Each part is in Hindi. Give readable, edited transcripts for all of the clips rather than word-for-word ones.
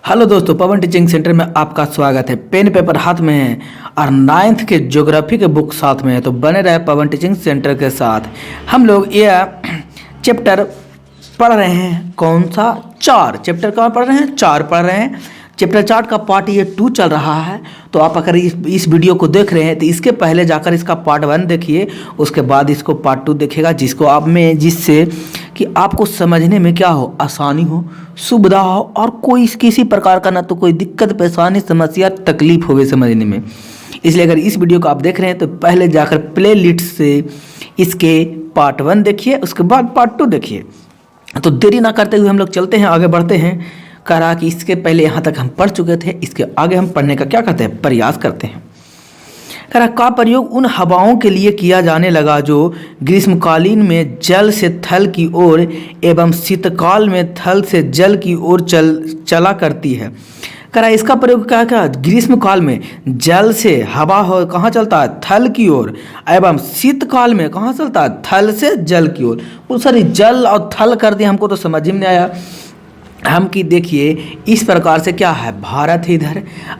हेलो दोस्तों, पवन टीचिंग सेंटर में आपका स्वागत है। पेन पेपर हाथ में है और 9th के ज्योग्राफी के बुक साथ में है, तो बने रहे पवन टीचिंग सेंटर के साथ। हम लोग यह चैप्टर पढ़ रहे हैं। कौन सा? 4 चैप्टर का पढ़ रहे हैं, 4 पढ़ रहे हैं। चैप्टर 4 का पार्ट ये 2 चल रहा है। तो आप अगर इस वीडियो को देख रहे हैं तो इसके पहले जाकर इसका पार्ट 1 देखिए, उसके बाद इसको पार्ट 2 देखिएगा, जिससे कि आपको समझने में क्या हो, आसानी हो, सुविधा हो और कोई किसी प्रकार का ना तो कोई दिक्कत, परेशानी, समस्या, तकलीफ होवे समझने में। इसलिए अगर इस वीडियो को आप देख रहे हैं तो पहले जाकर प्ले लिस्ट से इसके पार्ट 1 देखिए, उसके बाद पार्ट 2 देखिए। तो देरी ना करते हुए हम लोग चलते हैं, आगे बढ़ते हैं। कह रहा कि इसके पहले यहाँ तक हम पढ़ चुके थे, इसके आगे हम पढ़ने का क्या करते हैं, प्रयास करते हैं। कह रहा का प्रयोग उन हवाओं के लिए किया जाने लगा जो ग्रीष्मकालीन में जल से थल की ओर एवं शीतकाल में थल से जल की ओर चला करती है। कह रहा इसका प्रयोग क्या क्या, ग्रीष्मकाल में जल से हवा हो कहाँ चलता है, थल की ओर, एवं शीतकाल में कहाँ चलता है, थल से जल की ओर। वो सारी जल और थल कर दिया, हमको तो समझ में नहीं आया। हम कि देखिए इस प्रकार से क्या है, भारत है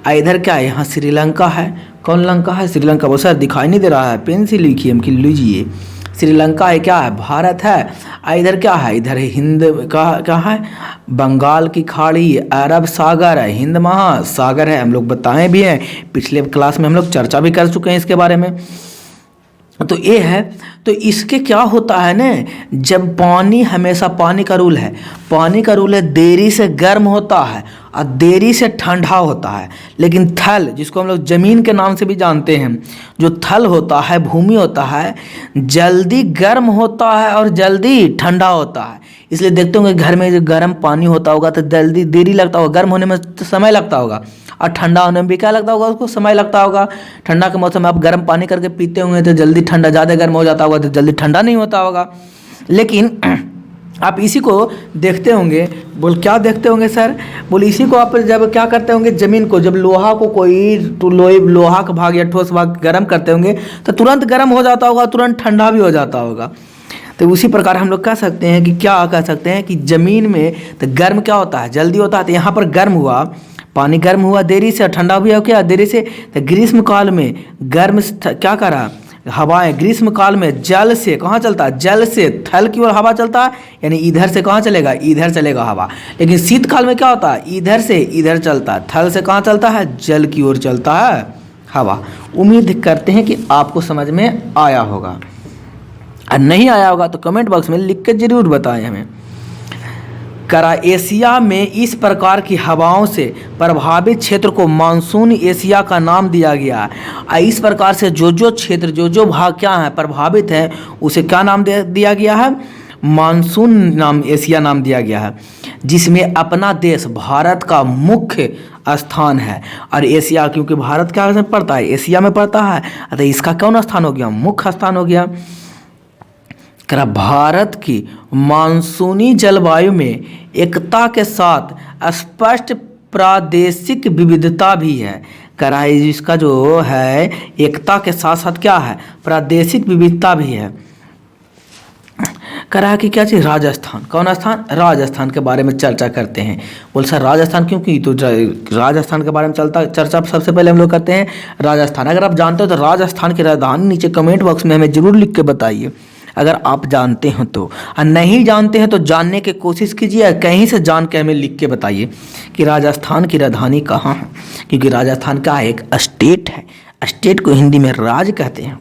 इधर क्या है, यहाँ श्रीलंका है। कौन लंका है? श्रीलंका। वो सर दिखाई नहीं दे रहा है, पेन से लिखिए, हम कि लीजिए। श्रीलंका है, क्या है, भारत है। इधर क्या है, इधर है हिंद का क्या है, बंगाल की खाड़ी, अरब सागर है, हिंद महासागर है। हम लोग बताए भी हैं, पिछले क्लास में हम लोग चर्चा भी कर चुके हैं इसके बारे में। तो ये है, तो इसके क्या होता है ना, जब पानी, हमेशा पानी का रूल है देरी से गर्म होता है और देरी से ठंडा होता है। लेकिन थल, जिसको हम लोग ज़मीन के नाम से भी जानते हैं, जो थल होता है, भूमि होता है, जल्दी गर्म होता है और जल्दी ठंडा होता है। इसलिए देखते होंगे घर में जो गर्म पानी होता होगा तो जल्दी देरी लगता होगा, गर्म होने में तो समय लगता होगा, और ठंडा होने में भी क्या लगता होगा, उसको समय लगता होगा। ठंडा के मौसम में आप गर्म पानी करके पीते होंगे तो जल्दी ठंडा, ज़्यादा गर्म हो जाता होगा तो जल्दी ठंडा नहीं होता होगा। लेकिन आप इसी को देखते होंगे, बोल क्या देखते होंगे सर, बोल इसी को आप जब क्या करते होंगे, ज़मीन को जब लोहा को कोई लोहा का भाग या ठोस भाग गर्म करते होंगे तो तुरंत गर्म हो जाता होगा, तुरंत ठंडा भी हो जाता होगा। तो उसी प्रकार हम लोग कह सकते हैं कि क्या कह सकते हैं कि ज़मीन में तो गर्म क्या होता है, जल्दी होता है। तो यहाँ पर गर्म हुआ, पानी गर्म हुआ देरी से, ठंडा भी हो क्या देरी से। तो ग्रीष्म काल में गर्म क्या करा, हवाएं ग्रीष्म काल में जल से कहाँ चलता है, जल से थल की ओर हवा चलता है, यानी इधर से कहाँ चलेगा, इधर चलेगा हवा। लेकिन शीतकाल में क्या होता है, इधर से इधर चलता है, थल से कहाँ चलता है, जल की ओर चलता है हवा। उम्मीद करते हैं कि आपको समझ में आया होगा, और नहीं आया होगा तो कमेंट बॉक्स में लिख के जरूर बताएं हमें। करा एशिया में इस प्रकार की हवाओं से प्रभावित क्षेत्र को मानसून एशिया का नाम दिया गया है। इस प्रकार से जो क्षेत्र, जो भाग क्या है प्रभावित है, उसे क्या नाम दिया गया है, मानसून नाम, एशिया नाम दिया गया है। जिसमें अपना देश भारत का मुख्य स्थान है। और एशिया, क्योंकि भारत क्या में पड़ता है, एशिया में पड़ता है, तो इसका कौन स्थान हो गया, मुख्य स्थान हो गया। भारत की मानसूनी जलवायु में एकता के साथ स्पष्ट प्रादेशिक विविधता भी है। इसका जो है एकता के साथ साथ क्या है, प्रादेशिक विविधता भी है। कि क्या चीज़, राजस्थान। कौन स्थान, राजस्थान के बारे में चर्चा करते हैं। बोल सर राजस्थान क्योंकि, तो राजस्थान के बारे में चर्चा सबसे पहले हम लोग करते हैं राजस्थान। अगर आप जानते हो तो राजस्थान की राजधानी नीचे कमेंट बॉक्स में हमें जरूर लिख के बताइए, अगर आप जानते हो तो। और नहीं जानते हैं तो जानने की कोशिश कीजिए, कहीं से जान के हमें लिख के बताइए कि राजस्थान की राजधानी कहाँ है। क्योंकि राजस्थान का एक स्टेट है, स्टेट को हिंदी में राज कहते हैं।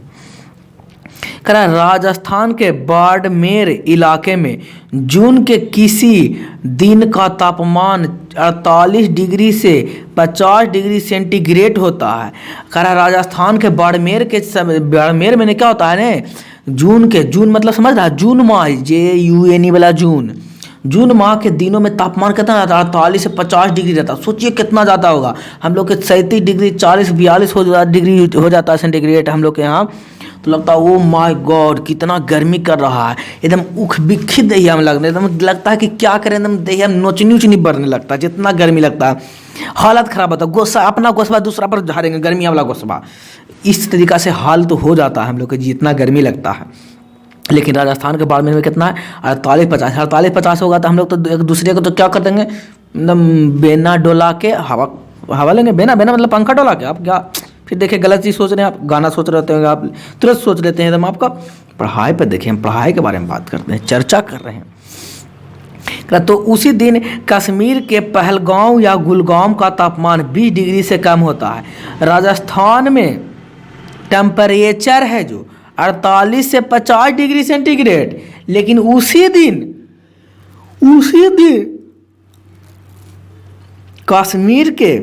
राजस्थान के बाड़मेर इलाके में जून के किसी दिन का तापमान 48 डिग्री से 50 डिग्री सेंटीग्रेड होता है। राजस्थान के बाड़मेर में क्या होता है ना, जून मतलब समझ रहा है, जून माह, JUNE वाला जून माह के दिनों में तापमान कितना रहता है, 48 से 50 डिग्री रहता है। सोचिए कितना ज़्यादा होगा। हम लोग के 37 डिग्री 40-42 डिग्री हो जाता है सेंटीग्रेड हम लोग के यहाँ। तो लगता है ओ माय गॉड कितना गर्मी कर रहा है, एकदम उख बिखी दहिया में लगने, एकदम लगता है कि क्या करें, एकदम दहिया में नोचनी उचनी बढ़ने लगता है, जितना गर्मी लगता है हालत ख़राब होता है। गोस्सा, अपना गोस्बा दूसरा पर झाड़ेंगे, गर्मी वाला गोस्बा। इस तरीक़ा से हाल तो हो जाता है हम लोग के, जितना गर्मी लगता है। लेकिन राजस्थान के बाड़मेर में कितना है, 48-50 होगा तो हम लोग तो एक दूसरे को तो क्या कर देंगे, मतलब बेना डोला के हवा हवा लेंगे, बेना बेना मतलब पंखा डोला के। आप क्या फिर देखिए गलत चीज़ सोच रहे हैं आप, गाना सोच रहे होंगे आप, तुरंत सोच लेते हैं एकदम। आपका पढ़ाई पर देखिए, हम पढ़ाई के बारे में बात करते हैं, चर्चा कर रहे हैं। तो उसी दिन कश्मीर के पहलगांव या गुलगांव का तापमान 20 डिग्री से कम होता है। राजस्थान में टेम्परेचर है जो 48 से 50 डिग्री सेंटीग्रेड, लेकिन उसी दिन कश्मीर के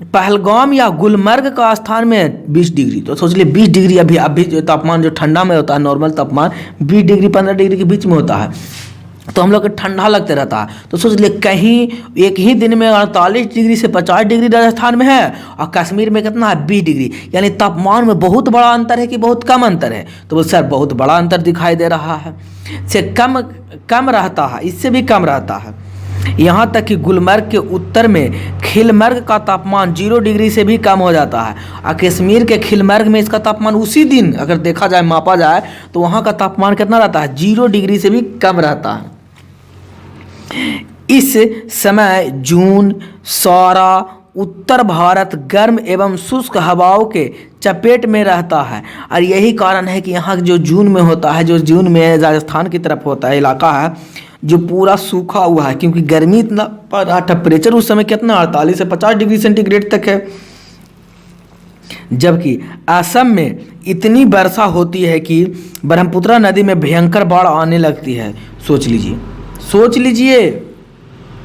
पहलगाम या गुलमर्ग का स्थान में 20 डिग्री। तो सोच लिए 20 डिग्री अभी जो तापमान जो ठंडा में होता है, नॉर्मल तापमान 20 डिग्री 15 डिग्री के बीच में होता है, तो हम लोग को ठंडा लगते रहता है। तो सोच लिए कहीं एक ही दिन में 48 डिग्री से 50 डिग्री राजस्थान में है और कश्मीर में कितना है 20 डिग्री, यानी तापमान में बहुत बड़ा अंतर है कि बहुत कम अंतर है। तो बोल सर बहुत बड़ा अंतर दिखाई दे रहा है, से कम रहता है, इससे भी कम रहता है। यहाँ तक कि गुलमर्ग के उत्तर में खिलमर्ग का तापमान 0 डिग्री से भी कम हो जाता है और कश्मीर के खिलमर्ग में इसका तापमान उसी दिन अगर देखा जाए, मापा जाए, तो वहाँ का तापमान कितना रहता है 0 डिग्री से भी कम रहता है। इस समय जून सारा उत्तर भारत गर्म एवं शुष्क हवाओं के चपेट में रहता है और यही कारण है कि यहाँ जो जून में होता है, जो जून में राजस्थान की तरफ होता है इलाका है, जो पूरा सूखा हुआ है, क्योंकि गर्मी इतना पड़ रहा, टेम्परेचर उस समय कितना 48 से 50 डिग्री सेंटीग्रेड तक है। जबकि असम में इतनी वर्षा होती है कि ब्रह्मपुत्र नदी में भयंकर बाढ़ आने लगती है। सोच लीजिए।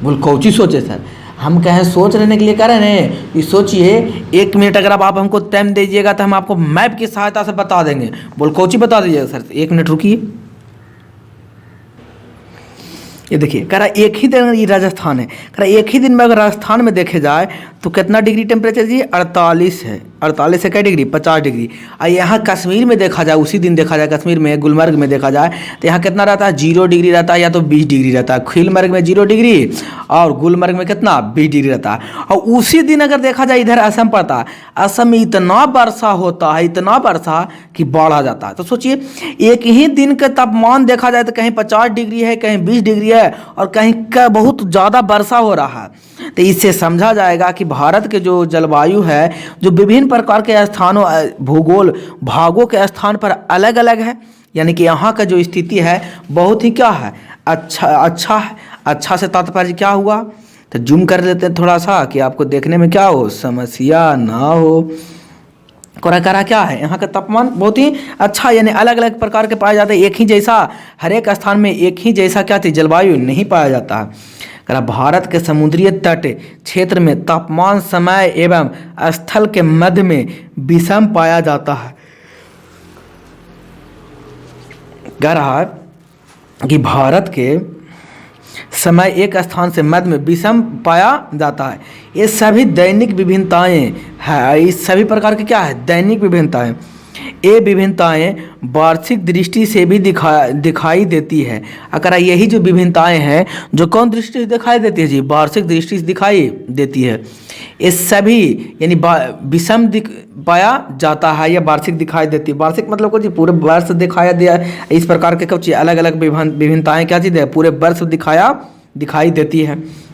बोल कौची सोचे सर, हम कहें सोच लेने के लिए कह रहे हैं कि सोचिए। 1 मिनट अगर आप हमको टाइम दीजिएगा तो हम आपको मैप की सहायता से बता देंगे। बोल कौची बता दीजिएगा सर, 1 मिनट रुकिए। ये देखिए कह रहा एक ही दिन, ये राजस्थान है, कह रहा एक ही दिन में अगर राजस्थान में देखे जाए तो कितना डिग्री टेम्परेचर जी 48 है। 48 से क्या डिग्री 50 डिग्री। और यहाँ कश्मीर में देखा जाए, उसी दिन देखा जाए कश्मीर में गुलमर्ग में देखा जाए तो यहाँ कितना रहता है 0 डिग्री रहता है या तो 20 डिग्री रहता है। खिलमर्ग में 0 डिग्री और गुलमर्ग में कितना 20 डिग्री रहता है। और उसी दिन अगर देखा जाए इधर असम पड़ता है, असम में इतना वर्षा होता है, इतना वर्षा कि बाढ़ आ जाता है। तो सोचिए एक ही दिन का तापमान देखा जाए तो कहीं 50 डिग्री है, कहीं 20 डिग्री है और कहीं का बहुत ज़्यादा वर्षा हो रहा है। तो इससे समझा जाएगा कि भारत के जो जलवायु है, जो विभिन्न प्रकार के स्थानों भूगोल भागों के स्थान पर अलग अलग है, यानी कि यहाँ का जो स्थिति है बहुत ही क्या है अच्छा है। अच्छा से तात्पर्य क्या हुआ, तो जूम कर लेते हैं थोड़ा सा कि आपको देखने में क्या हो, समस्या ना हो। करा क्या है, यहाँ का तापमान बहुत ही अच्छा, यानी अलग अलग प्रकार के पाए जाते हैं। एक ही जैसा हर एक स्थान में एक ही जैसा क्या थी जलवायु नहीं पाया जाता है। करा भारत के समुद्रीय तट क्षेत्र में तापमान समय एवं स्थल के मध्य में विषम पाया जाता है। कह रहा है कि भारत के समय एक स्थान से मध्य में विषम पाया जाता है। ये सभी दैनिक विभिन्नताएं हैं। इस सभी प्रकार के क्या है दैनिक विभिन्नताएं। ये विभिन्नताएं वार्षिक दृष्टि से भी दिखाई देती है। अगर यही जो विभिन्नताएं हैं जो कौन दृष्टि से दिखाई देती है जी, वार्षिक दृष्टि से दिखाई देती है। ये सभी यानी विषम पाया जाता है या वार्षिक दिखाई देती है। वार्षिक मतलब को जी पूरे वर्ष दिखाया दिया, इस प्रकार के कुछ अलग अलग विभिन्नताएं क्या चीज़ है पूरे वर्ष दिखाई देती है।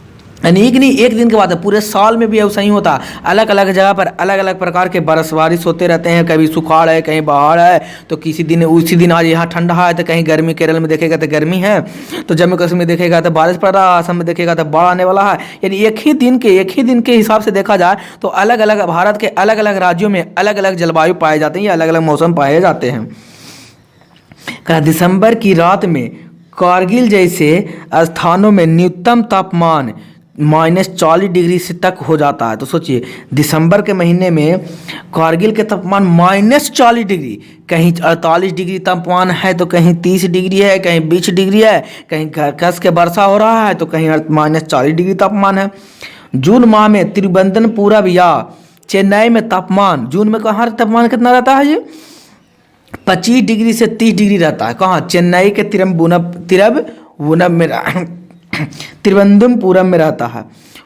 यानी एक दिन के बाद है, पूरे साल में भी ऐसा ही होता। अलग अलग जगह पर अलग अलग प्रकार के बारिश होते रहते हैं। कभी सुखाड़ है, कहीं बाढ़ है, तो किसी दिन उसी दिन आज यहाँ ठंडा है तो कहीं गर्मी, केरल में देखेगा तो गर्मी है, तो जम्मू कश्मीर में देखेगा तो बारिश पड़ रहा है, असम में देखेगा तो बाढ़ आने वाला है। यानी एक ही दिन के हिसाब से देखा जाए तो अलग अलग भारत के अलग अलग राज्यों में अलग अलग जलवायु पाए जाते हैं या अलग अलग मौसम पाए जाते हैं। दिसंबर की रात में कारगिल जैसे स्थानों में न्यूनतम तापमान -40 डिग्री से तक हो जाता है। तो सोचिए दिसंबर के महीने में कारगिल के तापमान -40 डिग्री, कहीं 48 डिग्री तापमान है तो कहीं 30 डिग्री है, कहीं 20 डिग्री है, कहीं कस के वर्षा हो रहा है तो कहीं -40 डिग्री तापमान है। जून माह में तिरुवनंतपुरम या चेन्नई में तापमान, जून में कहाँ तापमान कितना रहता है जी 25 डिग्री से 30 डिग्री रहता है। कहाँ चेन्नई के तिरुवनंतपुरम में रहता है।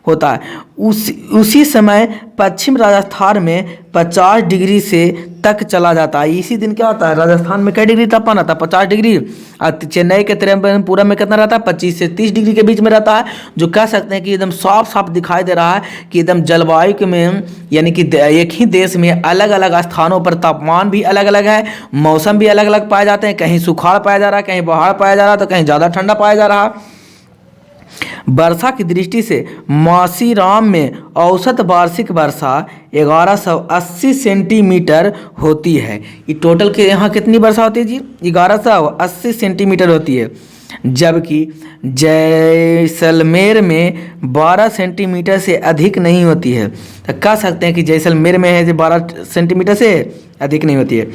होता है। उसी समय पश्चिम राजस्थान में 50 डिग्री से तक चला जाता है। इसी दिन क्या होता है, राजस्थान में क्या डिग्री तापमान आता है, 50 डिग्री। और चेन्नई के तिरुवनंतपुरम में कितना रहता है, 25 से 30 डिग्री के बीच में रहता है, जो कह सकते हैं कि एकदम साफ साफ दिखाई दे रहा है कि एकदम जलवायु में, यानी कि एक ही देश में अलग अलग स्थानों पर तापमान भी अलग अलग है, मौसम भी अलग अलग पाए जाते हैं। कहीं सुखाड़ पाया जा रहा है, कहीं बहाड़ पाया जा रहा है, तो कहीं ज़्यादा ठंडा पाया जा रहा है। वर्षा की दृष्टि से मासीराम में औसत वार्षिक वर्षा 1180 सेंटीमीटर होती है। ये टोटल के यहाँ कितनी वर्षा होती है जी, 1180 सेंटीमीटर होती है। जबकि जैसलमेर में 12 सेंटीमीटर से अधिक नहीं होती है। तो कह सकते हैं कि जैसलमेर में है जो 12 सेंटीमीटर से अधिक नहीं होती है।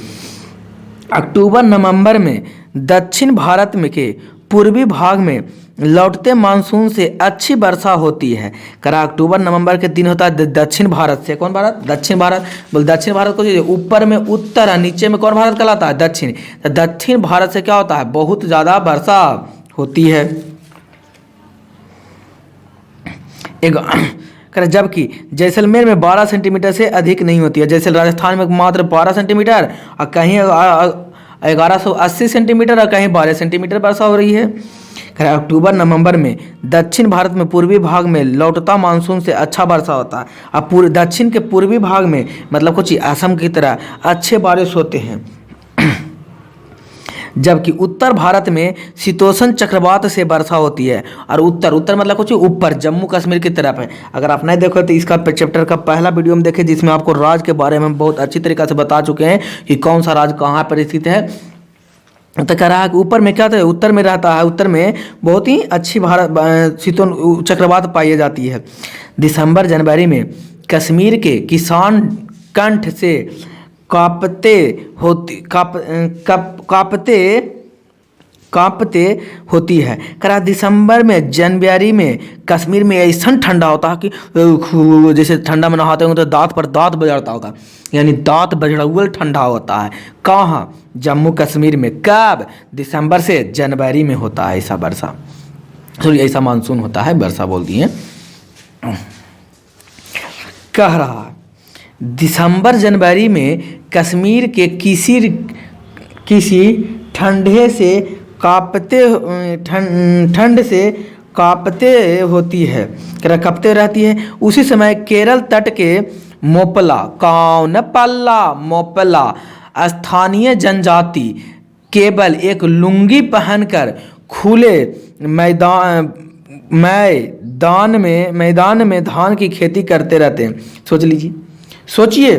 अक्टूबर नवंबर में दक्षिण भारत में के पूर्वी भाग में लौटते मानसून से अच्छी वर्षा होती है। करा अक्टूबर नवंबर के दिन होता है दक्षिण भारत से, कौन भारत, दक्षिण भारत। बोल दक्षिण भारत को ऊपर में उत्तर और नीचे में कौन भारत कहलाता है, दक्षिण। तो दक्षिण भारत से क्या होता है, बहुत ज़्यादा वर्षा होती है। जबकि जैसलमेर में 12 सेंटीमीटर से अधिक नहीं होती है। जैसे राजस्थान में मात्र 12 सेंटीमीटर और कहीं 1180 सेंटीमीटर और कहीं 12 सेंटीमीटर वर्षा हो रही है। अक्टूबर नवंबर में दक्षिण भारत में पूर्वी भाग में लौटता मानसून से अच्छा वर्षा होता है। अब दक्षिण के पूर्वी भाग में मतलब कुछ असम की तरह अच्छे बारिश होते हैं। जबकि उत्तर भारत में शीतोष्ण चक्रवात से वर्षा होती है। और उत्तर मतलब कुछ ऊपर जम्मू कश्मीर की तरफ है। अगर आप नहीं देखो तो इसका चैप्टर का पहला वीडियो हम देखें, जिसमें आपको राज्य के बारे में बहुत अच्छी तरीके से बता चुके हैं कि कौन सा राज्य कहाँ पर स्थित है। तो कह रहा है कि ऊपर में क्या होता है, उत्तर में रहता है, उत्तर में बहुत ही अच्छी भारत शीतोष्ण चक्रवात पाई जाती है। दिसंबर जनवरी में कश्मीर के किसान कंठ से कांपते होती है। करा दिसंबर में जनवरी में कश्मीर में ऐसा ठंडा होता है कि जैसे ठंडा में नहाते होंगे तो दांत पर दांत बजड़ता होगा, यानी दांत बजड़ा ठंडा होता है। कहाँ, जम्मू कश्मीर में। कब, दिसंबर से जनवरी में होता है ऐसा वर्षा, सॉरी ऐसा मानसून होता है, वर्षा बोल दिए। कह रहा है दिसंबर जनवरी में कश्मीर के किसी ठंडे से ठंड से कांपते होती है, कपते रहती है। उसी समय केरल तट के मोपला स्थानीय जनजाति केवल एक लुंगी पहनकर खुले मैदान में धान की खेती करते रहते हैं। सोच लीजिए, सोचिए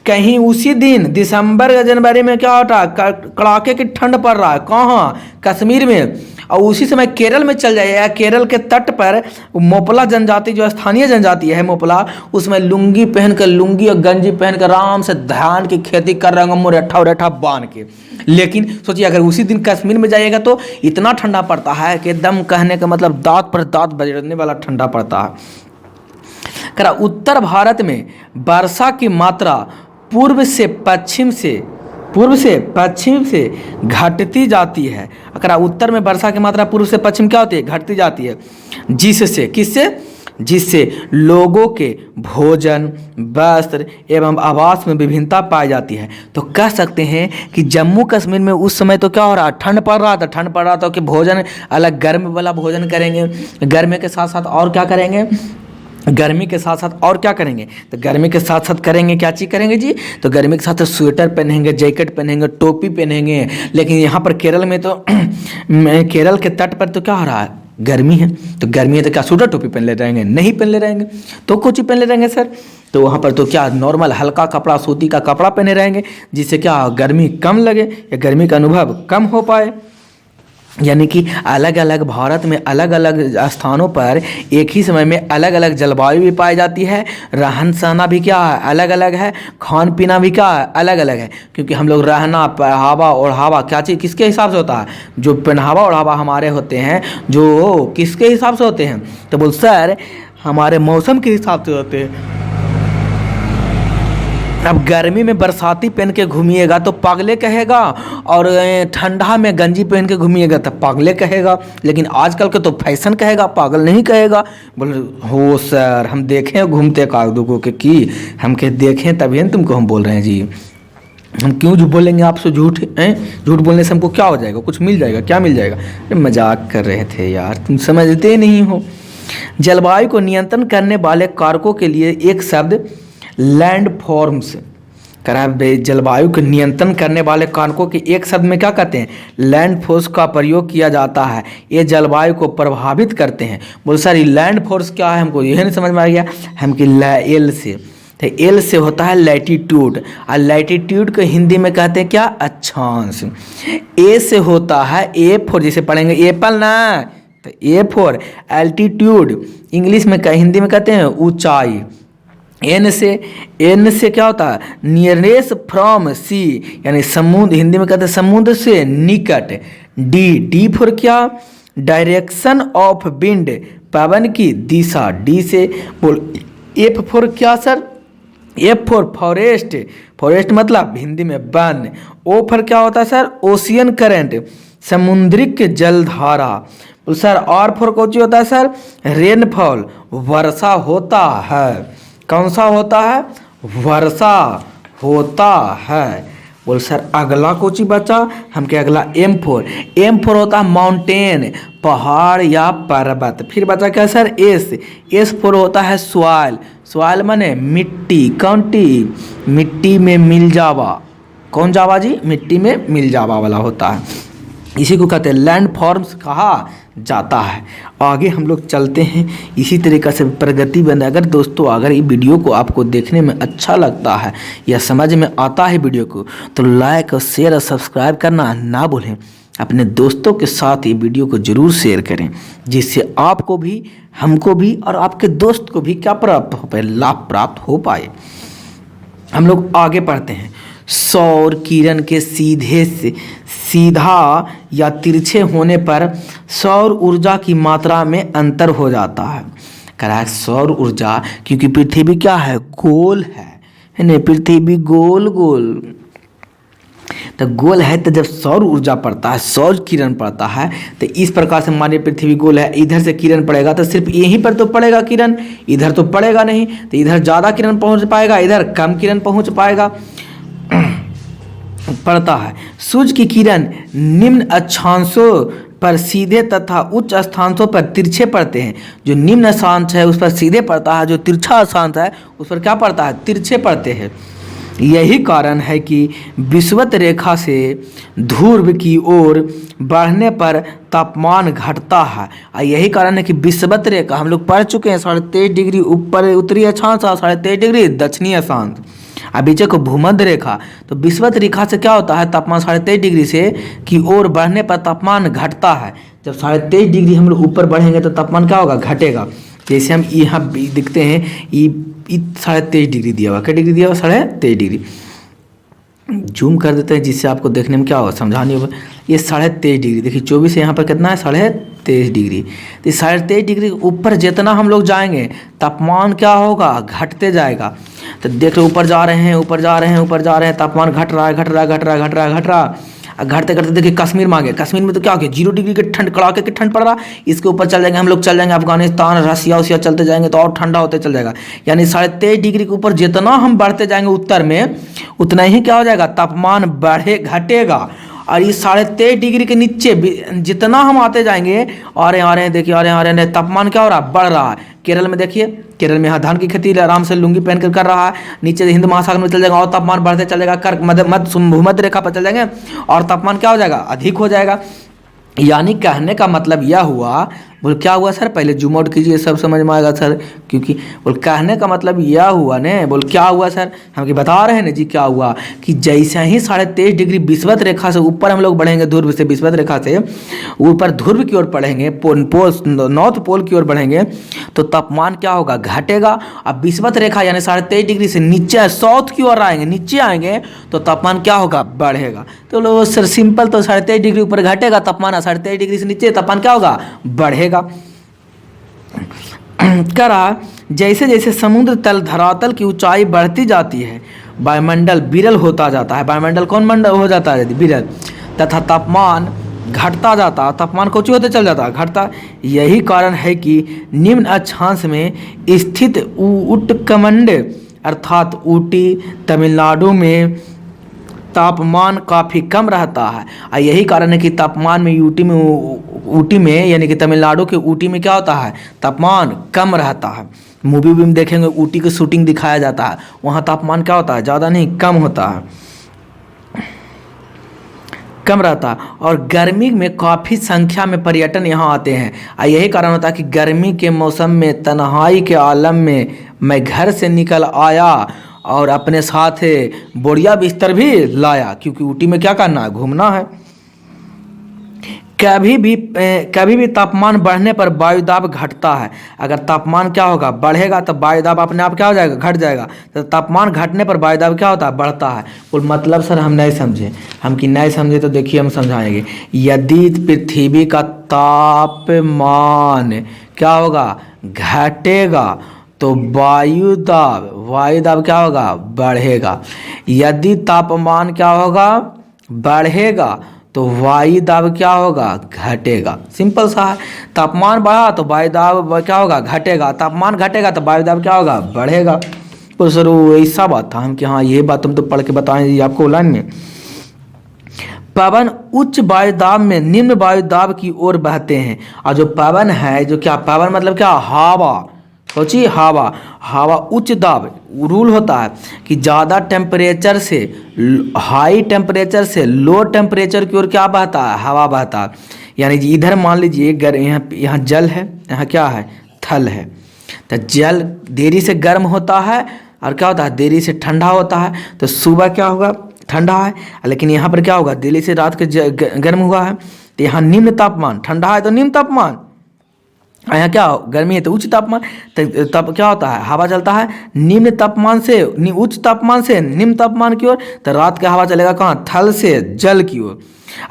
कहीं उसी दिन दिसंबर या जनवरी में क्या होता है, कड़ाके की ठंड पड़ रहा है, कहाँ, कश्मीर में। और उसी समय केरल में चल जाए, या केरल के तट पर मोपला जनजाति जो स्थानीय जनजाति है मोपला, उसमें लुंगी और गंजी पहनकर आराम से धान की खेती कर रहे होंगे, मुरेठा बांध के। लेकिन सोचिए अगर उसी दिन कश्मीर में जाइएगा तो इतना ठंडा पड़ता है कि एकदम कहने का मतलब दांत पर दांत बजने वाला ठंडा पड़ता है। उत्तर भारत में वर्षा की मात्रा पूर्व से पश्चिम से घटती जाती है। अगर उत्तर में वर्षा की मात्रा पूर्व से पश्चिम क्या होती है, घटती जाती है। जिससे लोगों के भोजन, वस्त्र एवं आवास में विभिन्नता पाई जाती है। तो कह सकते हैं कि जम्मू कश्मीर में उस समय तो क्या हो रहा, ठंड पड़ रहा था कि भोजन अलग गर्म वाला भोजन करेंगे, गर्मी के साथ साथ और क्या करेंगे, गर्मी के साथ साथ और क्या करेंगे, तो गर्मी के साथ साथ करेंगे क्या चीज़ करेंगे जी, तो गर्मी के साथ स्वेटर पहनेंगे, जैकेट पहनेंगे, टोपी पहनेंगे। लेकिन यहाँ पर केरल में तो केरल के तट पर तो क्या हो रहा है, गर्मी है। तो गर्मी है तो क्या स्वेटर टोपी पहन ले रहेंगे, नहीं पहन ले रहेंगे तो कुछ ही पहन ले रहेंगे सर। तो वहाँ पर तो क्या नॉर्मल हल्का कपड़ा, सूती का कपड़ा पहने रहेंगे, जिससे क्या गर्मी कम लगे या गर्मी का अनुभव कम हो पाए। यानी कि अलग अलग भारत में अलग अलग स्थानों पर एक ही समय में अलग अलग जलवायु भी पाई जाती है, रहन सहना भी क्या है अलग अलग है, खान पीना भी क्या है अलग अलग है। क्योंकि हम लोग रहना, पहनावा ओढ़ावा क्या चीज़ किसके हिसाब से होता है, जो पहनावा ओढ़ावा हमारे होते हैं जो किसके हिसाब से होते हैं, तो बोल सर हमारे मौसम के हिसाब से होते हैं। अब गर्मी में बरसाती पहन के घूमिएगा तो पागले कहेगा, और ठंडा में गंजी पहन के घूमिएगा तो पागले कहेगा। लेकिन आजकल के तो फैशन कहेगा, पागल नहीं कहेगा। बोले हो सर, हम देखें घूमते कागदों के की हम के देखें तभी न तुमको हम बोल रहे हैं जी। हम क्यों झूठ बोलेंगे आपसे? झूठ हैं, झूठ बोलने से हमको क्या हो जाएगा? कुछ मिल जाएगा? क्या मिल जाएगा? मजाक कर रहे थे यार, तुम समझते नहीं हो। जलवायु को नियंत्रण करने वाले कारकों के लिए एक शब्द लैंडफॉर्म्स करा। जलवायु को नियंत्रण करने वाले कारकों के एक शब्द में क्या कहते हैं? लैंडफोर्स का प्रयोग किया जाता है। ये जलवायु को प्रभावित करते हैं। बोल सर ये लैंडफोर्स क्या है? हमको यह नहीं समझ में आ गया। हम कि एल से, तो एल से होता है लैटिट्यूड, और लैटिट्यूड को हिंदी में कहते हैं क्या? अक्षांश। ए से होता है ए फॉर, जैसे पढ़ेंगे एप्पल ना, तो ए फॉर एल्टीट्यूड, इंग्लिश में हिंदी में कहते हैं ऊंचाई। एन से क्या होता है? नियरेस्ट फ्रॉम सी, यानी समुद्र, हिंदी में कहते हैं समुद्र से निकट। डी फॉर क्या? डायरेक्शन ऑफ विंड, पवन की दिशा। डी से बोल। एफ फॉर क्या sir? F for forest, forest मतलब हिंदी में वन। ओ फॉर क्या होता है सर? ओशियन करंट, समुद्रिक जलधारा। तो सर और फॉर कौन सी होता है सर? रेनफॉल, वर्षा होता है। कौन सा होता है? वर्षा होता है। बोल सर अगला कोची बचा? हम के अगला एम फोर होता है माउंटेन, पहाड़ या पर्वत। फिर बचा क्या सर? एस फोर होता है सॉइल माने मिट्टी। मिट्टी में मिल जावा। कौन जावा जी? मिट्टी में मिल जावा वाला होता है, इसी को कहते हैं लैंडफॉर्म्स कहा जाता है। आगे हम लोग चलते हैं इसी तरीक़े से प्रगति बन। अगर दोस्तों अगर ये वीडियो को आपको देखने में अच्छा लगता है या समझ में आता है वीडियो को, तो लाइक और शेयर और सब्सक्राइब करना ना भूलें। अपने दोस्तों के साथ ये वीडियो को ज़रूर शेयर करें, जिससे आपको भी, हमको भी और आपके दोस्त को भी क्या प्राप्त हो पाए? लाभ प्राप्त हो पाए। हम लोग आगे पढ़ते हैं। सौर किरण के सीधा या तिरछे होने पर सौर ऊर्जा की मात्रा में अंतर हो जाता है। करा सौर ऊर्जा, क्योंकि पृथ्वी क्या है? गोल है ना, पृथ्वी गोल तो गोल है। तो जब सौर ऊर्जा पड़ता है, सौर किरण पड़ता है, तो इस प्रकार से हमारी पृथ्वी गोल है, इधर से किरण पड़ेगा तो सिर्फ यहीं पर तो पड़ेगा किरण, इधर तो पड़ेगा नहीं। तो इधर ज़्यादा किरण पहुंच पाएगा, इधर कम किरण पहुंच पाएगा पड़ता है। सूर्य की किरण निम्न अक्षांशों पर सीधे तथा उच्च अक्षांशों पर तिरछे पड़ते हैं। जो निम्न अक्षांश है उस पर सीधे पड़ता है, जो तिरछा अक्षांश है उस पर क्या पड़ता है? तिरछे पड़ते हैं। यही कारण है कि विषुवत रेखा से ध्रुव की ओर बढ़ने पर तापमान घटता है। और यही कारण है कि विषुवत रेखा हम लोग पढ़ चुके हैं 23.5 डिग्री ऊपर उत्तरी अक्षांश और 23.5 डिग्री दक्षिणी अक्षांश। अब नीचे को भूमध्य रेखा, तो विषुवत रेखा से क्या होता है? तापमान 23.5 डिग्री से की ओर बढ़ने पर तापमान घटता है। जब 23.5 डिग्री हम लोग ऊपर बढ़ेंगे तो तापमान क्या होगा? घटेगा। जैसे हम यहाँ दिखते हैं, ये 23.5 डिग्री दिया हुआ, क्या डिग्री दिया हुआ? 23.5 डिग्री। जूम कर देते हैं जिससे आपको देखने में क्या होगा, समझानी होगा। ये 23.5 डिग्री देखिए, 24 यहाँ पर कितना है? 23.5 डिग्री। तो 23.5 डिग्री ऊपर जितना हम लोग जाएंगे तापमान क्या होगा? घटते जाएगा। तो देख लो ऊपर जा रहे हैं, तापमान घट रहा है। घटते घटते देखिए कश्मीर में आ गया। कश्मीर में तो क्या हो गया? 0 डिग्री के ठंड, कड़ाके की ठंड पड़ रहा। इसके ऊपर चल जाएंगे हम लोग, चल जाएंगे अफगानिस्तान, रसिया चलते जाएंगे तो और ठंडा होते चल जाएगा। यानी 23.5 डिग्री के ऊपर जितना हम बढ़ते जाएंगे उत्तर में, उतना ही क्या हो जाएगा? तापमान घटेगा। और ये 23.5 डिग्री के नीचे जितना हम आते जाएंगे, आ रहे हैं देखिए, आ रहे हैं, तापमान क्या हो रहा है? बढ़ रहा है। केरल में देखिए, केरल में यहाँ धान की खेती आराम से लुंगी पहन कर रहा है। नीचे हिंद महासागर में चल जाएगा और तापमान बढ़ते चल जाएगा, भूमध्य रेखा पर चल जाएंगे और तापमान क्या हो जाएगा? अधिक हो जाएगा। यानी कहने का मतलब यह हुआ, बोल क्या हुआ सर? पहले जूम आउट कीजिए, सब समझ में आएगा सर। क्योंकि बोल कहने का मतलब यह हुआ ने, बोल क्या हुआ सर? हम कि बता रहे हैं ना जी क्या हुआ, कि जैसे ही 23.5 डिग्री विषुवत रेखा से ऊपर हम लोग बढ़ेंगे, ध्रुव से विषुवत रेखा से ऊपर ध्रुव की ओर बढ़ेंगे, नॉर्थ पोल की ओर बढ़ेंगे, तो तापमान क्या होगा? घटेगा। अब विषुवत रेखा यानी 23.5 डिग्री से नीचे साउथ की ओर आएंगे, नीचे आएंगे तो तापमान क्या होगा? बढ़ेगा। तो लोग सर सिंपल, तो 23.5 डिग्री ऊपर घटेगा तापमान, 23.5 डिग्री से नीचे तापमान क्या होगा? बढ़ेगा। करा जैसे जैसे समुद्र तल धरातल की ऊंचाई बढ़ती जाती है, वायुमंडल विरल होता जाता है। वायुमंडल कौन मंडल हो जाता है? विरल। तथा तापमान घटता जाता है। तापमान कुछ होते चल जाता है, घटता। यही कारण है कि निम्न अक्षांश में स्थित उष्णकटिबंध अर्थात ऊटी तमिलनाडु में तापमान काफ़ी कम रहता है। और यही कारण है कि तापमान में ऊटी में यानी कि तमिलनाडु के ऊटी में क्या होता है? तापमान कम रहता है। मूवी में देखेंगे ऊटी की शूटिंग दिखाया जाता है, वहाँ तापमान क्या होता है? ज़्यादा नहीं, कम होता है, कम रहता है। और गर्मी में काफ़ी संख्या में पर्यटन यहाँ आते हैं। और यही कारण होता है कि गर्मी के मौसम में तन्हाई के आलम में मैं घर से निकल आया और अपने साथ बोरिया बिस्तर भी लाया, क्योंकि ऊटी में क्या करना है? घूमना है। कभी भी तापमान बढ़ने पर वायुदाब घटता है। अगर तापमान क्या होगा? बढ़ेगा तो वायुदाब अपने आप क्या हो जाएगा? घट जाएगा। तो तापमान घटने पर वायुदाब क्या होता है? बढ़ता है। कुल मतलब सर हम नहीं समझे, हम कि नहीं समझे तो देखिए हम समझाएंगे। यदि पृथ्वी का तापमान क्या होगा? घटेगा तो वायुदाब क्या होगा? बढ़ेगा। यदि तापमान क्या होगा? बढ़ेगा तो वायुदाब क्या होगा? घटेगा। सिंपल सा है। तापमान बढ़ा तो वायुदाब क्या होगा? घटेगा। तापमान घटेगा तो वायुदाब क्या होगा? बढ़ेगा। तो सर वो ऐसा बात था हम कि हाँ ये बात हम तो पढ़ के बताएंगे आपको लाइन में। पवन उच्च वायुदाब में निम्न वायुदाब की ओर बहते हैं। और जो पवन है, जो क्या पवन मतलब क्या? हवा। सोचिए, हवा उच्च दाब रूल होता है कि ज़्यादा टेम्परेचर से हाई टेम्परेचर से लो टेम्परेचर की ओर क्या बहता है? हवा बहता है। यानी कि इधर मान लीजिए यहाँ जल है, यहाँ क्या है? थल है। तो जल देरी से गर्म होता है और क्या होता है? देरी से ठंडा होता है। तो सुबह क्या होगा? ठंडा है, लेकिन यहाँ पर क्या होगा? देरी से रात के गर्म हुआ है, तो यहाँ निम्न तापमान। ठंडा है तो निम्न तापमान, यहाँ क्या गर्मी है तो उच्च तापमान। तब क्या होता है? हवा चलता है निम्न तापमान से उच्च तापमान से निम्न तापमान की ओर। तो रात का हवा चलेगा कहाँ? थल से जल की ओर।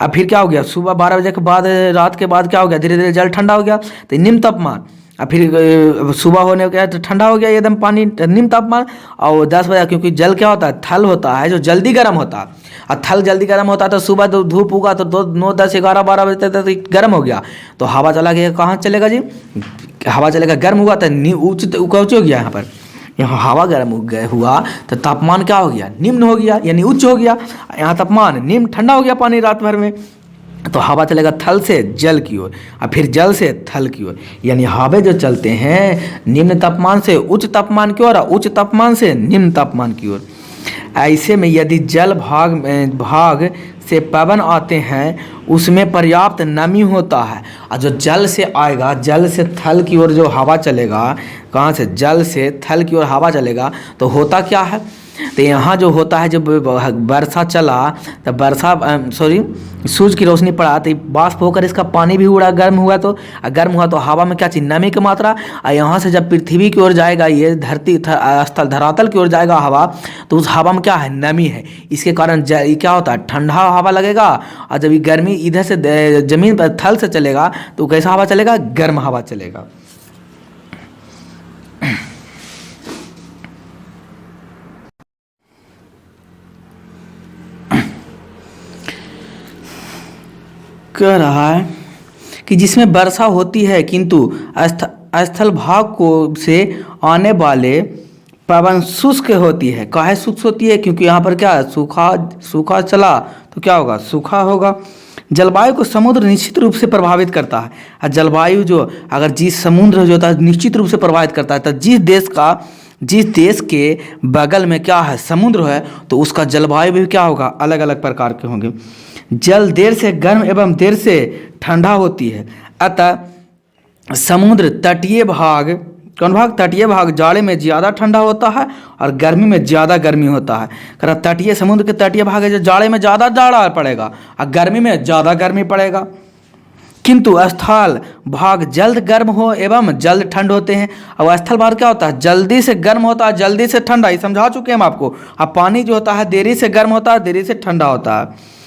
अब फिर क्या हो गया? सुबह 12 बजे के बाद, रात के बाद क्या हो गया? धीरे धीरे जल ठंडा हो गया, तो निम्न तापमान। और फिर सुबह होने के बाद ठंडा हो गया एकदम पानी, निम्न तापमान। और 10 बजे, क्योंकि जल क्या होता है? थल होता है जो जल्दी गर्म होता है। और थल जल्दी गर्म होता है तो सुबह तो धूप होगा तो 9, 10, 11, 12 बजे तक गर्म हो गया, तो हवा चला गया। कहाँ चलेगा जी? हवा चलेगा, गर्म हुआ तो उच्च हो गया। यहाँ पर यहाँ हवा गर्म हुआ तो तापमान क्या हो गया? निम्न हो गया, यानी उच्च हो गया। यहाँ तापमान निम्न, ठंडा हो गया पानी रात भर में। तो हवा चलेगा थल से जल की ओर और फिर जल से थल की ओर। यानी हवा जो चलते हैं निम्न तापमान से उच्च तापमान की ओर और उच्च तापमान से निम्न तापमान की ओर। ऐसे में यदि जल भाग से पवन आते हैं उसमें पर्याप्त नमी होता है। और जो जल से आएगा, जल से थल की ओर जो हवा चलेगा, कहाँ से? जल से थल की ओर हवा चलेगा, तो होता क्या है? तो यहाँ जो होता है, जब वर्षा चला तो सूरज की रोशनी पड़ा तो वाष्प होकर इसका पानी भी उड़ा, गर्म हुआ तो हवा में क्या चीज़? नमी की मात्रा। और यहाँ से जब पृथ्वी की ओर जाएगा, ये धरातल की ओर जाएगा हवा, तो उस हवा में क्या है? नमी है। इसके कारण क्या होता है? ठंडा हवा लगेगा। और जब ये गर्मी इधर से जमीन पर थल से चलेगा तो कैसा हवा चलेगा? गर्म हवा चलेगा। कह रहा है कि जिसमें वर्षा होती है किंतु स्थल भाग को से आने वाले पवन शुष्क होती है। काहे शुष्क होती है? क्योंकि यहाँ पर क्या है? सूखा चला तो क्या होगा? सूखा होगा। जलवायु को समुद्र निश्चित रूप से प्रभावित करता है। और जलवायु जो अगर जिस समुद्र जो होता है निश्चित रूप से प्रभावित करता है, तो जिस देश के बगल में क्या है? समुद्र है, तो उसका जलवायु भी क्या होगा? अलग अलग प्रकार के होंगे। जल देर से गर्म एवं देर से ठंडा होती है। अतः समुद्र तटीय भाग, कौन भाग? तटीय भाग जाड़े में ज़्यादा ठंडा होता है और गर्मी में ज़्यादा गर्मी होता है। तटीय समुद्र के तटीय भाग है जो जाड़े में ज़्यादा जाड़ा पड़ेगा और गर्मी में ज़्यादा गर्मी पड़ेगा। किंतु स्थल भाग जल्द गर्म हो एवं जल्द ठंड होते हैं। और स्थल भाग क्या होता है? जल्दी से गर्म होता है, जल्दी से ठंडा। ये समझा चुके हैं हम आपको। अब पानी जो होता है देरी से गर्म होता है, देरी से ठंडा होता है।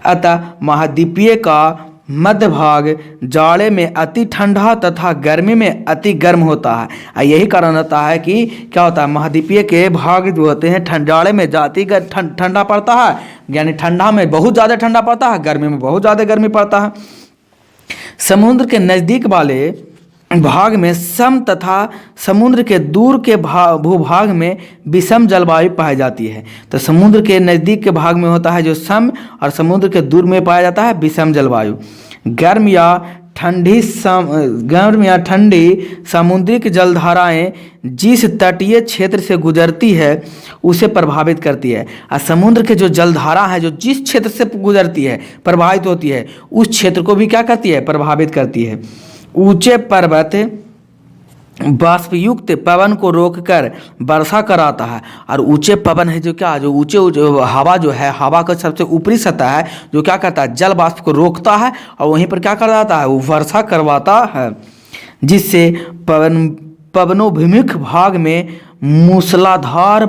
अतः महाद्वीपीय का मध्य भाग जाड़े में अति ठंडा तथा गर्मी में अति गर्म होता है। यही कारण होता है कि क्या होता है, महाद्वीपीय के भाग जो होते हैं जाड़े में जाति ठंडा पड़ता है, यानी ठंडा में बहुत ज़्यादा ठंडा पड़ता है, गर्मी में बहुत ज़्यादा गर्मी पड़ता है। समुद्र के नज़दीक वाले भाग में सम तथा समुद्र के दूर के भूभाग में विषम जलवायु पाई जाती है। तो समुद्र के नज़दीक के भाग में होता है जो सम, और समुद्र के दूर में पाया जाता है विषम जलवायु। गर्म या ठंडी समुद्रिक जलधाराएं जिस तटीय क्षेत्र से गुजरती है उसे प्रभावित करती है। और समुद्र के जो जलधारा है जो जिस क्षेत्र से गुजरती है, प्रभावित होती है, उस क्षेत्र को भी क्या करती है, प्रभावित करती है। ऊंचे पर्वत बाष्पयुक्त पवन को रोककर वर्षा कराता है। और ऊंचे पवन है जो क्या, जो ऊंचे हवा जो है, हवा का सबसे ऊपरी सतह है जो क्या करता है, जल बाष्प को रोकता है और वहीं पर क्या करवाता है, वो वर्षा करवाता है, जिससे पवनोभिमुख भाग में मूसलाधार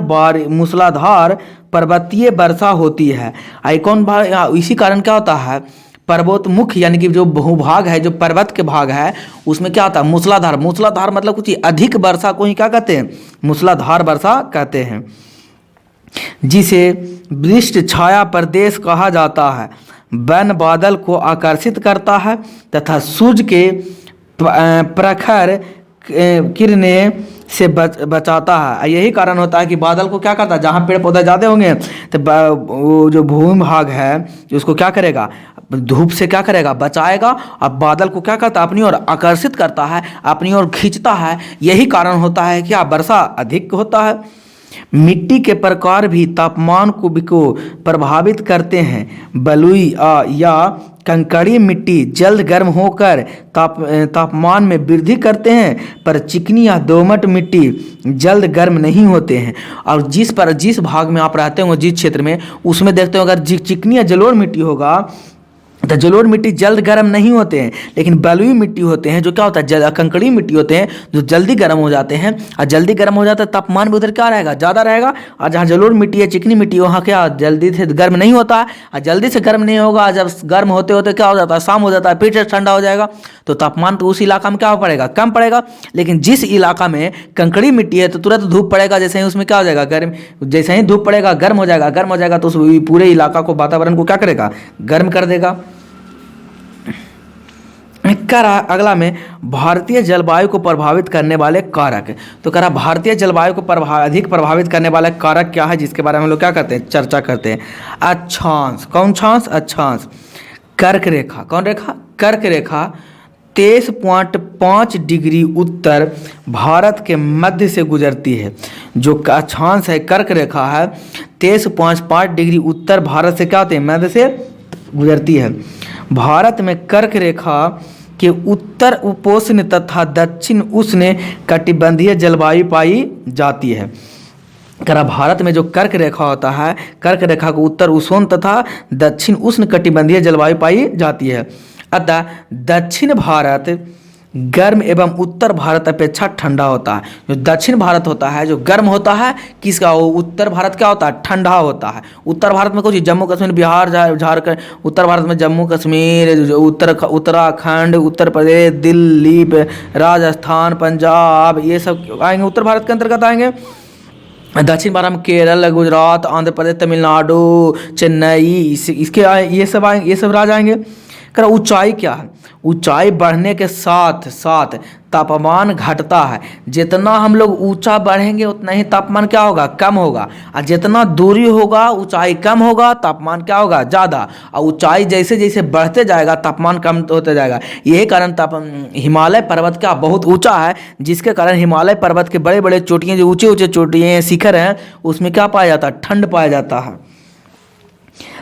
पर्वतीय वर्षा होती है। कौन भाग, इसी कारण क्या होता है, पर्वतमुख यानी कि जो भूभाग है, जो पर्वत के भाग है, उसमें क्या होता है, मूसलाधार। मूसलाधार मतलब कुछ अधिक वर्षा को ही क्या कहते हैं, मूसलाधार वर्षा कहते हैं, जिसे वृष्ट छाया प्रदेश कहा जाता है। वन बादल को आकर्षित करता है तथा सूर्य के प्रखर किरणें से बचाता है। यही कारण होता है कि बादल को क्या करता है, जहाँ पेड़ पौधे ज़्यादा होंगे तो वो जो भूमि भाग है उसको क्या करेगा, धूप से क्या करेगा, बचाएगा, और बादल को क्या करता है, अपनी ओर आकर्षित करता है, अपनी ओर खींचता है। यही कारण होता है कि वर्षा अधिक होता है। मिट्टी के प्रकार भी तापमान को प्रभावित करते हैं। बलुई या कंकड़ी मिट्टी जल्द गर्म होकर तापमान में वृद्धि करते हैं, पर चिकनी या दोमट मिट्टी जल्द गर्म नहीं होते हैं। और जिस भाग में आप रहते होंगे, जिस क्षेत्र में, उसमें देखते हो अगर चिकनी या जलोढ़ मिट्टी होगा तो जलोढ़ मिट्टी जल्द गर्म नहीं होते हैं, लेकिन बलुई मिट्टी होते हैं जो क्या होता है, कंकड़ी मिट्टी होते हैं जो जल्दी गर्म हो जाते हैं। और जल्दी गर्म हो जाता है, तापमान भी उधर क्या रहेगा, ज़्यादा रहेगा। और जहाँ जलोढ़ मिट्टी है, चिकनी मिट्टी, वहाँ क्या जल्दी से गर्म नहीं होता है, और जल्दी से गर्म नहीं होगा। जब गर्म होते होते क्या हो जाता है, शाम हो जाता है, फिर से ठंडा हो जाएगा, तो तापमान तो उस इलाका में क्या पड़ेगा, कम पड़ेगा। लेकिन जिस इलाका में कंकड़ी मिट्टी है तो तुरंत धूप पड़ेगा, जैसे ही उसमें क्या हो जाएगा, गर्म, जैसे ही धूप पड़ेगा गर्म हो जाएगा, तो उस पूरे इलाका को, वातावरण को क्या करेगा, गर्म कर देगा। अगला में भारतीय जलवायु को प्रभावित करने वाले कारक। तो कह रहा भारतीय जलवायु को अधिक प्रभावित करने वाला कारक क्या है, जिसके बारे में हम लोग क्या करते हैं, चर्चा करते हैं। अक्षांश। कौन छांश, अक्षांश। कर्क रेखा। कौन रेखा, कर्क रेखा 23.5 डिग्री उत्तर भारत के मध्य से गुजरती है। जो अक्षांश है, कर्क रेखा है, 23.5 डिग्री उत्तर भारत से क्या होते हैं, मध्य से गुजरती है। भारत में कर्क रेखा के उत्तर उपोष्ण तथा दक्षिण उष्ण कटिबंधीय जलवायु पाई जाती है। करा भारत में जो कर्क रेखा होता है, कर्क रेखा को उत्तर उष्ण तथा दक्षिण उष्ण कटिबंधीय जलवायु पाई जाती है। अतः दक्षिण भारत गर्म एवं उत्तर भारत अपेक्षा ठंडा होता है। जो दक्षिण भारत होता है जो गर्म होता है, किसका, वो उत्तर भारत क्या होता है, ठंडा होता है। उत्तर भारत में कुछ जम्मू कश्मीर, बिहार, झारखंड, उत्तर भारत में जम्मू कश्मीर, उत्तराखंड, उत्तर प्रदेश, दिल्ली, राजस्थान, पंजाब, ये सब आएंगे, उत्तर भारत के अंतर्गत आएंगे। दक्षिण भारत में केरल, गुजरात, आंध्र प्रदेश, तमिलनाडु, चेन्नई, इसके ये सब आएंगे, ये सब राज्य आएंगे। कर ऊंचाई क्या है, ऊंचाई बढ़ने के साथ साथ तापमान घटता है। जितना हम लोग ऊंचा बढ़ेंगे उतना ही तापमान क्या होगा, कम होगा। और जितना दूरी होगा ऊंचाई कम होगा, तापमान क्या होगा, ज़्यादा। और ऊंचाई जैसे जैसे बढ़ते जाएगा तापमान कम होते जाएगा। यही कारण हिमालय पर्वत क्या बहुत ऊंचा है, जिसके कारण हिमालय पर्वत के बड़े बड़े चोटियाँ, जो ऊँचे ऊँचे चोटियाँ शिखर हैं, उसमें क्या पाया जाता है, ठंड पाया जाता है।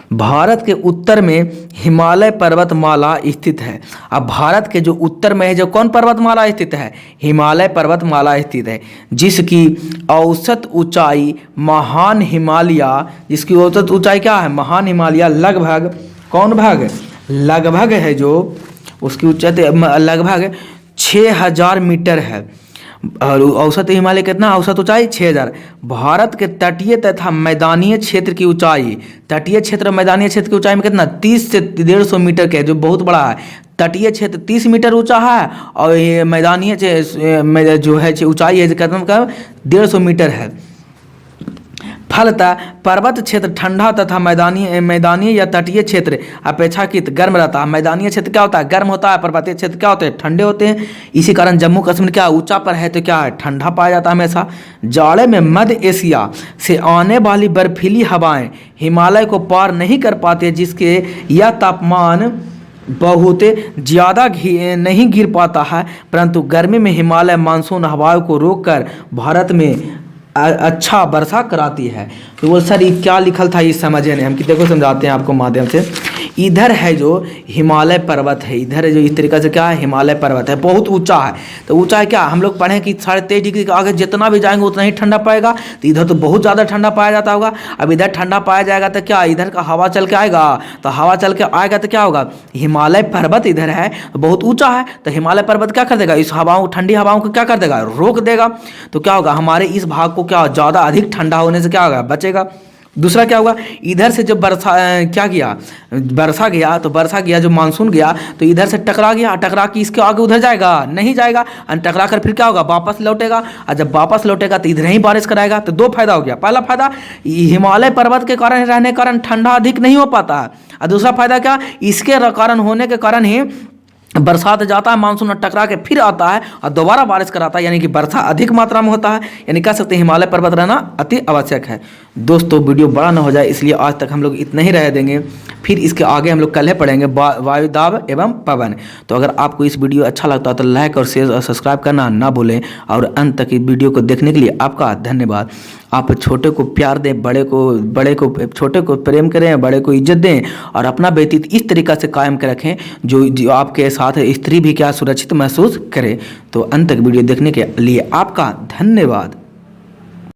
भारत के उत्तर में हिमालय पर्वतमाला स्थित है। अब भारत के जो उत्तर में है, जो कौन पर्वतमाला स्थित है, हिमालय पर्वतमाला स्थित है, जिसकी औसत ऊंचाई महान हिमालय, जिसकी औसत ऊंचाई क्या है, महान हिमालय लगभग, कौन भाग, लगभग है, जो उसकी ऊंचाई लगभग 6000 मीटर है। और औसत हिमालय कितना, औसत ऊंचाई 6000। भारत के तटीय तथा मैदानीय क्षेत्र की ऊंचाई, तटीय क्षेत्र मैदानीय क्षेत्र की ऊंचाई में कितना 30 से 150 मीटर के, जो बहुत बड़ा है। तटीय क्षेत्र 30 मीटर ऊंचा है और ये मैदानीय जो है ऊंचाई है कितना का 150 मीटर है। फलतः पर्वत क्षेत्र ठंडा तथा मैदानी या तटीय क्षेत्र अपेक्षाकृत गर्म रहता है। मैदानीय क्षेत्र क्या होता है, गर्म होता है। पर्वतीय क्षेत्र क्या होते हैं, ठंडे होते हैं। इसी कारण जम्मू कश्मीर क्या ऊंचा पर है तो क्या है, ठंडा पाया जाता है हमेशा। जाड़े में मध्य एशिया से आने वाली बर्फीली हवाएं हिमालय को पार नहीं कर पाते, जिसके यह तापमान बहुत ज़्यादा नहीं गिर पाता है, परंतु गर्मी में हिमालय मानसून हवाओं को रोककर भारत में अच्छा वर्षा कराती है। तो वो सर ये क्या लिखल था ये समझे नहीं हम, कि देखो समझाते हैं आपको माध्यम से। इधर है जो हिमालय पर्वत है, इधर है जो इस तरीक़े से क्या है, हिमालय पर्वत है, बहुत ऊंचा है। तो ऊंचा है क्या, हम लोग पढ़ें कि 23.5 डिग्री के आगे जितना भी जाएंगे उतना ही ठंडा पाएगा। तो इधर तो बहुत ज़्यादा ठंडा पाया जाता होगा। अब इधर ठंडा पाया जाएगा तो क्या इधर का हवा चल के आएगा, तो हवा चल के आएगा तो क्या होगा, हिमालय पर्वत इधर है बहुत ऊँचा है, तो हिमालय पर्वत क्या कर देगा, इस हवाओं ठंडी हवाओं को क्या कर देगा, रोक देगा। तो क्या होगा, हमारे इस भाग को क्या ज़्यादा अधिक ठंडा होने से क्या होगा, बचेगा। दूसरा क्या हुआ, इधर से जब क्या किया, वर्षा गया, तो वर्षा गया जो मानसून गया तो इधर से टकरा गया, टकरा के इसके आगे उधर जाएगा नहीं जाएगा, और टकरा कर फिर क्या होगा, वापस लौटेगा। और जब वापस लौटेगा तो इधर ही बारिश कराएगा। तो दो फायदा हो गया। पहला फायदा हिमालय पर्वत के कारण रहने के कारण ठंडा अधिक नहीं हो पाता है, और दूसरा फायदा क्या, इसके कारण होने के कारण ही बरसात जाता है, मानसून टकरा के फिर आता है और दोबारा बारिश कराता है, यानी कि वर्षा अधिक मात्रा में होता है। यानी कह सकते हैं हिमालय पर्वत रहना अति आवश्यक है। दोस्तों वीडियो बड़ा ना हो जाए इसलिए आज तक हम लोग इतना ही रह देंगे, फिर इसके आगे हम लोग कल पढ़ेंगे वायु दाब एवं पवन। तो अगर आपको इस वीडियो अच्छा लगता है तो लाइक और शेयर और सब्सक्राइब करना ना भूलें, और अंत तक इस वीडियो को देखने के लिए आपका धन्यवाद। आप छोटे को प्यार दें, बड़े को छोटे को प्रेम करें, बड़े को इज्जत दें, और अपना व्यतीत इस तरीक़ा से कायम कर रखें जो आपके साथ स्त्री भी क्या सुरक्षित महसूस करे। तो अंत तक वीडियो देखने के लिए आपका धन्यवाद।